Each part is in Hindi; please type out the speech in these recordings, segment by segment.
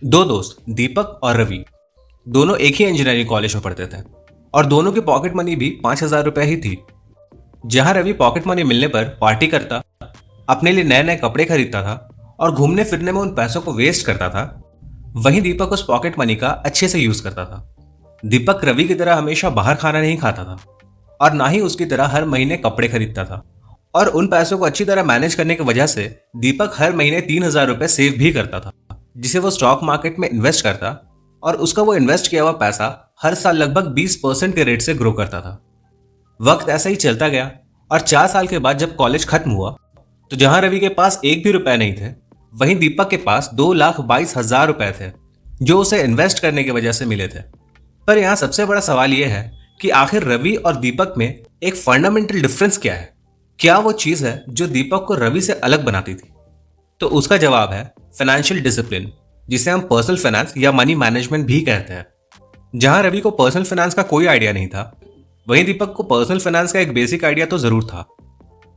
दो दोस्त दीपक और रवि दोनों एक ही इंजीनियरिंग कॉलेज में पढ़ते थे और दोनों की पॉकेट मनी भी 5,000 रुपए ही थी। जहां रवि पॉकेट मनी मिलने पर पार्टी करता, अपने लिए नए नए कपड़े खरीदता था और घूमने फिरने में उन पैसों को वेस्ट करता था, वहीं दीपक उस पॉकेट मनी का अच्छे से यूज करता था। दीपक रवि की तरह हमेशा बाहर खाना नहीं खाता था और ना ही उसकी तरह हर महीने कपड़े खरीदता था, और उन पैसों को अच्छी तरह मैनेज करने की वजह से दीपक हर महीने 3,000 रुपए सेव भी करता था, जिसे वो स्टॉक मार्केट में इन्वेस्ट करता और उसका वो इन्वेस्ट किया हुआ पैसा हर साल लगभग 20% के रेट से ग्रो करता था। वक्त ऐसा ही चलता गया और 4 साल के बाद जब कॉलेज खत्म हुआ तो जहां रवि के पास एक भी रुपए नहीं थे, वहीं दीपक के पास 2,22,000 रुपए थे जो उसे इन्वेस्ट करने की वजह से मिले थे। पर यहाँ सबसे बड़ा सवाल यह है कि आखिर रवि और दीपक में एक फंडामेंटल डिफरेंस क्या है? क्या वो चीज है जो दीपक को रवि से अलग बनाती थी? तो उसका जवाब है फाइनेंशियल डिसिप्लिन, जिसे हम पर्सनल फाइनेंस या मनी मैनेजमेंट भी कहते हैं। जहां रवि को पर्सनल फाइनेंस का कोई आइडिया नहीं था, वहीं दीपक को पर्सनल फाइनेंस का एक बेसिक आइडिया तो जरूर था।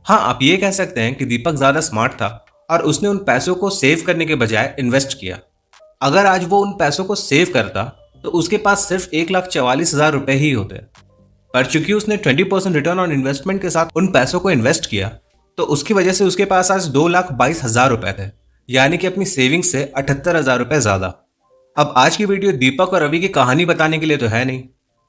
हाँ, आप ये कह सकते हैं कि दीपक ज्यादा स्मार्ट था और उसने उन पैसों को सेव करने के बजाय इन्वेस्ट किया। अगर आज वो उन पैसों को सेव करता तो उसके पास सिर्फ 1,44,000 रुपए ही होते, पर चूंकि उसने 20% रिटर्न ऑन इन्वेस्टमेंट के साथ उन पैसों को इन्वेस्ट किया तो उसकी वजह से उसके पास आज 2,22,000 रुपए थे, यानी कि अपनी सेविंग से 78,000 रुपए ज्यादा। अब आज की वीडियो दीपक और रवि की कहानी बताने के लिए तो है नहीं,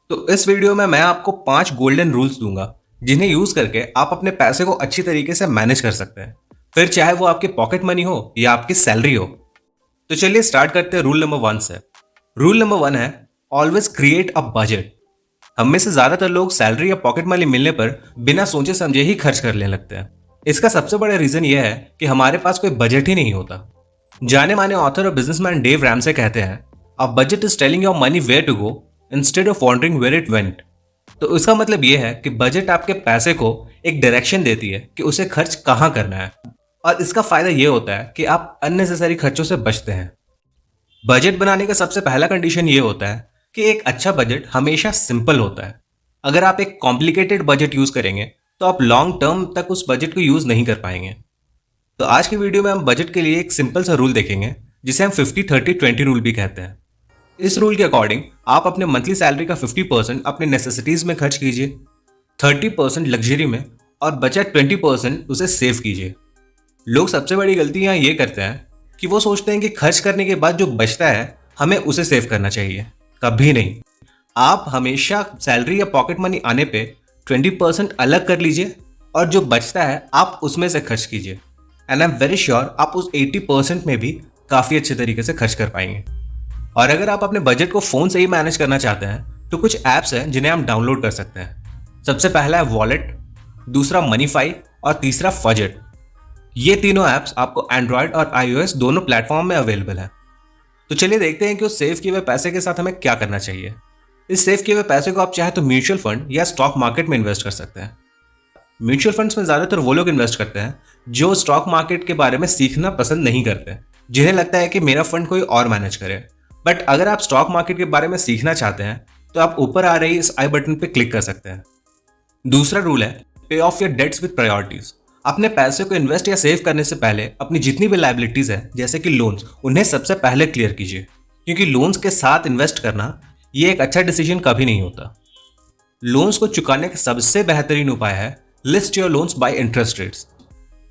तो इस वीडियो में मैं आपको 5 गोल्डन रूल्स दूंगा जिन्हें यूज करके आप अपने पैसे को अच्छी तरीके से मैनेज कर सकते हैं, फिर चाहे वो आपकी पॉकेट मनी हो या आपकी सैलरी हो। तो चलिए स्टार्ट करते हैं रूल नंबर 1 से। रूल नंबर 1 है ऑलवेज क्रिएट अ बजट। हम में से ज्यादातर लोग सैलरी या पॉकेट मनी मिलने पर बिना सोचे समझे ही खर्च करने लगते हैं। इसका सबसे बड़ा रीजन यह है कि हमारे पास कोई बजट ही नहीं होता। जाने माने ऑथर और बिजनेसमैन डेव रैमसे कहते हैं, a budget is telling your money where to go instead of wondering where it went. तो इसका मतलब यह है कि बजट आपके पैसे को एक डायरेक्शन देती है कि उसे खर्च कहाँ करना है, और इसका फायदा यह होता है कि आप अननेसेसरी खर्चों से बचते हैं। बजट बनाने का सबसे पहला कंडीशन यह होता है कि एक अच्छा बजट हमेशा सिंपल होता है। अगर आप एक कॉम्प्लिकेटेड बजट यूज करेंगे तो आप लॉन्ग टर्म तक उस बजट को यूज नहीं कर पाएंगे। तो आज की वीडियो में हम बजट के लिए एक सिंपल सा रूल देखेंगे जिसे हम 50-30-20 रूल भी कहते हैं। इस रूल के अकॉर्डिंग आप अपने मंथली सैलरी का 50% अपने नेसेसिटीज में खर्च कीजिए, 30% लग्जरी में और बचा 20% उसे सेव कीजिए। लोग सबसे बड़ी गलती यहाँ ये करते हैं कि वो सोचते हैं कि खर्च करने के बाद जो बचता है हमें उसे सेव करना चाहिए। कभी नहीं। आप हमेशा सैलरी या पॉकेट मनी आने पे 20% अलग कर लीजिए और जो बचता है आप उसमें से खर्च कीजिए, and I am very sure आप उस 80% में भी काफ़ी अच्छे तरीके से खर्च कर पाएंगे। और अगर आप अपने बजट को फ़ोन से ही मैनेज करना चाहते हैं तो कुछ ऐप्स हैं जिन्हें हम डाउनलोड कर सकते हैं। सबसे पहला है वॉलेट, दूसरा मनीफाई और तीसरा फजट। ये तीनों ऐप्स आपको एंड्रॉयड और iOS दोनों प्लेटफॉर्म में अवेलेबल है। तो चलिए देखते हैं कि उस सेव किए हुए पैसे के साथ हमें क्या करना चाहिए। इस सेव किए हुए पैसे को आप चाहे तो म्यूचुअल फंड या स्टॉक मार्केट में इन्वेस्ट कर सकते हैं। म्यूचुअल फंड्स में ज़्यादातर वो लोग इन्वेस्ट करते हैं जो स्टॉक मार्केट के बारे में सीखना पसंद नहीं करते, जिन्हें लगता है कि मेरा फंड कोई और मैनेज करे। बट अगर आप स्टॉक मार्केट के बारे में सीखना चाहते हैं तो आप ऊपर आ रही इस आई बटन पर क्लिक कर सकते हैं। दूसरा रूल है pay off your debts with priorities. अपने पैसे को इन्वेस्ट या सेव करने से पहले अपनी जितनी भी लायबिलिटीज है जैसे कि लोन्स, उन्हें सबसे पहले क्लियर कीजिए, क्योंकि लोन्स के साथ इन्वेस्ट करना ये एक अच्छा डिसीजन कभी नहीं होता। लोन्स को चुकाने का सबसे बेहतरीन उपाय है list your loans bye interest rates.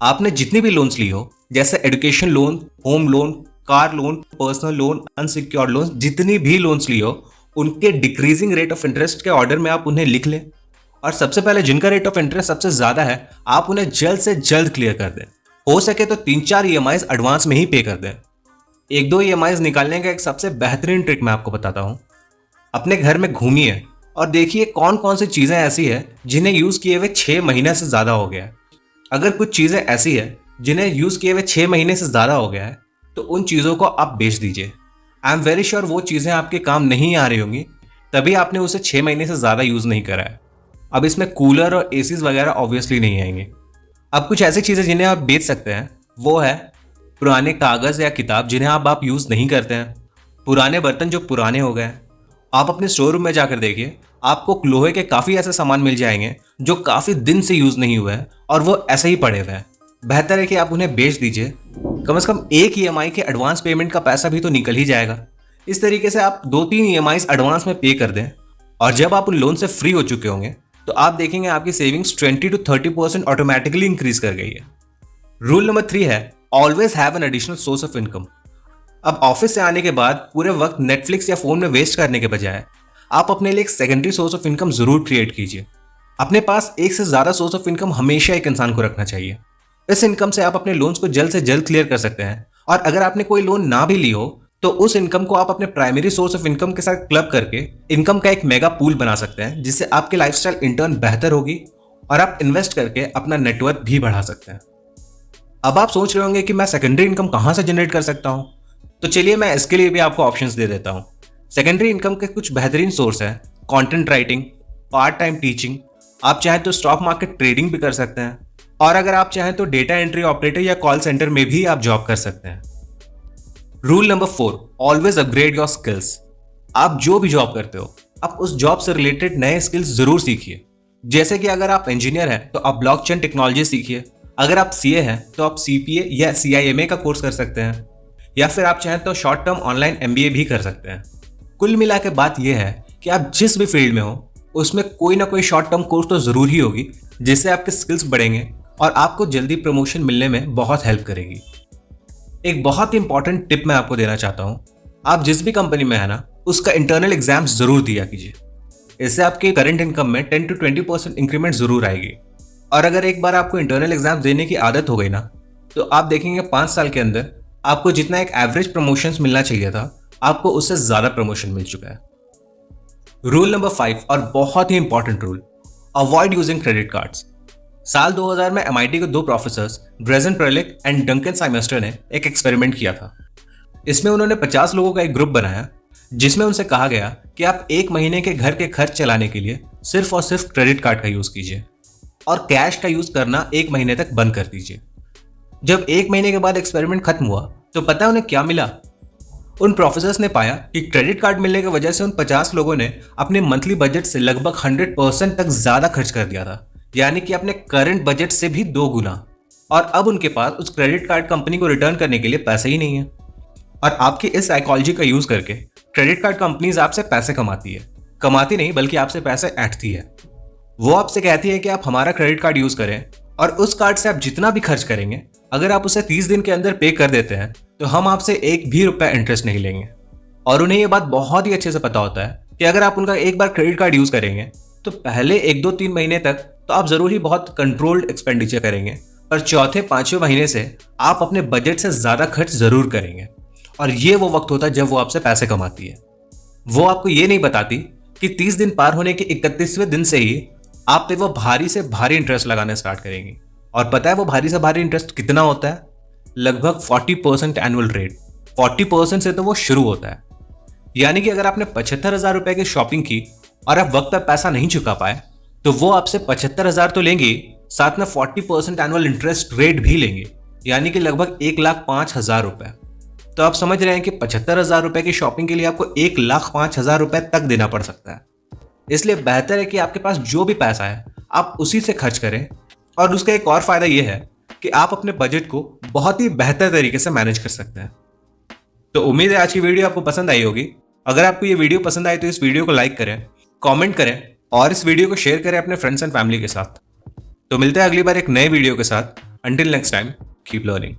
आपने जितनी भी लोन्स ली हो, जैसे education loan, home loan, car loan, personal loan, unsecured loan, जितनी भी लोन्स ली हो उनके डिक्रीजिंग रेट ऑफ इंटरेस्ट के ऑर्डर में आप उन्हें लिख लें, और सबसे पहले जिनका रेट ऑफ इंटरेस्ट सबसे ज्यादा है आप उन्हें जल्द से जल्द क्लियर कर दें। हो सके तो 3-4 EMIs एडवांस में ही पे कर दें। 1-2 EMIs निकालने का एक सबसे बेहतरीन ट्रिक मैं आपको बताता हूँ। अपने घर में घूमिए और देखिए कौन कौन सी चीजें ऐसी है जिन्हें यूज किए हुए 6 महीने से ज्यादा हो गया है। अगर कुछ चीजें ऐसी है जिन्हें यूज किए हुए 6 महीने से ज्यादा हो गया है तो उन चीजों को आप बेच दीजिए। आई एम वेरी श्योर वो चीजें आपके काम नहीं आ रही होंगी, तभी आपने उसे 6 महीने से ज्यादा यूज नहीं करा है। अब इसमें कूलर और एसीज वगैरह ऑब्वियसली नहीं आएंगे। अब कुछ ऐसी चीजें जिन्हें आप बेच सकते हैं वो है पुराने कागज या किताब जिन्हें आप यूज नहीं करते हैं, पुराने बर्तन जो पुराने हो गए। आप अपने स्टोर रूम में जाकर देखिए, आपको लोहे के काफी ऐसे सामान मिल जाएंगे जो काफी दिन से यूज नहीं हुए हैं और वो ऐसे ही पड़े हुए हैं। बेहतर है कि आप उन्हें बेच दीजिए, कम से कम एक ईएमआई के एडवांस पेमेंट का पैसा भी तो निकल ही जाएगा। इस तरीके से आप 2-3 ईएमआई एडवांस में पे कर दें और जब आप उन लोन से फ्री हो चुके होंगे तो आप देखेंगे आपकी सेविंग्स 20 to 30% ऑटोमेटिकली इंक्रीज कर गई है। रूल नंबर 3 है always have an additional source of income. अब ऑफिस से आने के बाद पूरे वक्त नेटफ्लिक्स या फोन में वेस्ट करने के बजाय आप अपने लिए एक सेकेंडरी सोर्स ऑफ इनकम जरूर क्रिएट कीजिए। अपने पास एक से ज्यादा सोर्स ऑफ इनकम हमेशा एक इंसान को रखना चाहिए। इस इनकम से आप अपने लोन्स को जल्द से जल्द क्लियर कर सकते हैं और अगर आपने कोई लोन ना भी ली हो तो उस इनकम को आप अपने प्राइमरी सोर्स ऑफ इनकम के साथ क्लब करके इनकम का एक मेगा पूल बना सकते हैं, जिससे आपकी लाइफस्टाइल इंटर्न बेहतर होगी और आप इन्वेस्ट करके अपना नेटवर्क भी बढ़ा सकते हैं। अब आप सोच रहे होंगे कि मैं सेकेंडरी इनकम कहां से जनरेट कर सकता हूं, तो चलिए मैं इसके लिए भी आपको ऑप्शंस दे देता हूं। सेकेंडरी इनकम के कुछ बेहतरीन सोर्स हैं content writing, part time teaching, आप चाहें तो स्टॉक मार्केट ट्रेडिंग भी कर सकते हैं और अगर आप चाहें तो डेटा एंट्री ऑपरेटर या कॉल सेंटर में भी आप जॉब कर सकते हैं। Rule number 4, always upgrade your skills. आप जो भी जॉब करते हो आप उस जॉब से रिलेटेड नए स्किल्स जरूर सीखिए। जैसे कि अगर आप इंजीनियर हैं तो आप ब्लॉकचेन टेक्नोलॉजी सीखिए, अगर आप सीए हैं तो आप सीपीए या सीआईएमए का कोर्स कर सकते हैं या फिर आप चाहें तो शॉर्ट टर्म ऑनलाइन एमबीए भी कर सकते हैं। कुल मिला के बात यह है कि आप जिस भी फील्ड में हो उसमें कोई ना कोई शॉर्ट टर्म कोर्स तो जरूर ही होगी, जिससे आपके स्किल्स बढ़ेंगे और आपको जल्दी प्रमोशन मिलने में बहुत हेल्प करेगी। एक बहुत ही इंपॉर्टेंट टिप मैं आपको देना चाहता हूं, आप जिस भी कंपनी में है ना उसका इंटरनल एग्जाम्स जरूर दिया कीजिए। इससे आपके करंट इनकम में 10 to 20% इंक्रीमेंट जरूर आएगी और अगर एक बार आपको इंटरनल एग्जाम देने की आदत हो गई ना तो आप देखेंगे 5 साल के अंदर आपको जितना एक एवरेज प्रमोशन मिलना चाहिए था आपको उससे ज्यादा प्रमोशन मिल चुका है। रूल नंबर 5 और बहुत ही important rule, avoid using credit cards. साल 2000 में एमआईटी के 2 professors Drazen Prelec and Duncan Simester ने एक एक्सपेरिमेंट किया था। इसमें उन्होंने 50 लोगों का एक ग्रुप बनाया जिसमें उनसे कहा गया कि आप 1 महीने के घर के खर्च चलाने के लिए सिर्फ और सिर्फ क्रेडिट कार्ड का यूज कीजिए और कैश का यूज करना 1 महीने तक बंद कर दीजिए। जब 1 महीने के बाद एक्सपेरिमेंट खत्म हुआ तो पता है उन्हें क्या मिला? उन प्रोफेसर्स ने पाया कि क्रेडिट कार्ड मिलने की वजह से उन 50 लोगों ने अपने मंथली बजट से लगभग 100% तक ज्यादा खर्च कर दिया था, यानी कि अपने करंट बजट से भी 2 गुना। और अब उनके पास उस क्रेडिट कार्ड कंपनी को रिटर्न करने के लिए पैसे ही नहीं है। और आपकी इस साइकोलॉजी का यूज करके क्रेडिट कार्ड कंपनीज आपसे पैसे कमाती है, कमाती नहीं बल्कि आपसे पैसे ऐंठती है। वो आपसे कहती है कि आप हमारा क्रेडिट कार्ड यूज करें और उस कार्ड से आप जितना भी खर्च करेंगे अगर आप उसे 30 दिन के अंदर पे कर देते हैं तो हम आपसे 1 भी रुपया इंटरेस्ट नहीं लेंगे। और उन्हें यह बात बहुत ही अच्छे से पता होता है कि अगर आप उनका एक बार क्रेडिट कार्ड यूज करेंगे तो पहले 1-2-3 महीने तक तो आप जरूर ही बहुत कंट्रोल्ड एक्सपेंडिचर करेंगे, पर चौथे 5वें महीने से आप अपने बजट से ज्यादा खर्च जरूर करेंगे। और ये वो वक्त होता है जब वो आपसे पैसे कमाती है। वो आपको ये नहीं बताती कि 30 दिन पार होने के 31वें दिन से ही आप पे वो भारी से भारी इंटरेस्ट लगाने स्टार्ट करेंगी। और पता है वो भारी से भारी इंटरेस्ट कितना होता है? लगभग 40% एनुअल रेट। 40% से तो वो शुरू होता है। यानी कि अगर आपने 75,000 रुपए की शॉपिंग की और आप वक्त पर पैसा नहीं चुका पाए तो वो आपसे 75,000 तो लेंगे, साथ में 40% एनुअल इंटरेस्ट रेट भी लेंगे, यानी कि लगभग 1,05,000 रुपए। तो आप समझ रहे हैं कि 75,000 रुपए की शॉपिंग के लिए आपको 1,05,000 रुपए तक देना पड़ सकता है। इसलिए बेहतर है कि आपके पास जो भी पैसा है आप उसी से खर्च करें। और उसका एक और फायदा यह है कि आप अपने बजट को बहुत ही बेहतर तरीके से मैनेज कर सकते हैं। तो उम्मीद है आज की वीडियो आपको पसंद आई होगी। अगर आपको ये वीडियो पसंद आई तो इस वीडियो को लाइक करें, कमेंट करें और इस वीडियो को शेयर करें अपने फ्रेंड्स एंड फैमिली के साथ। तो मिलते हैं अगली बार एक नए वीडियो के साथ। Until next time, keep learning.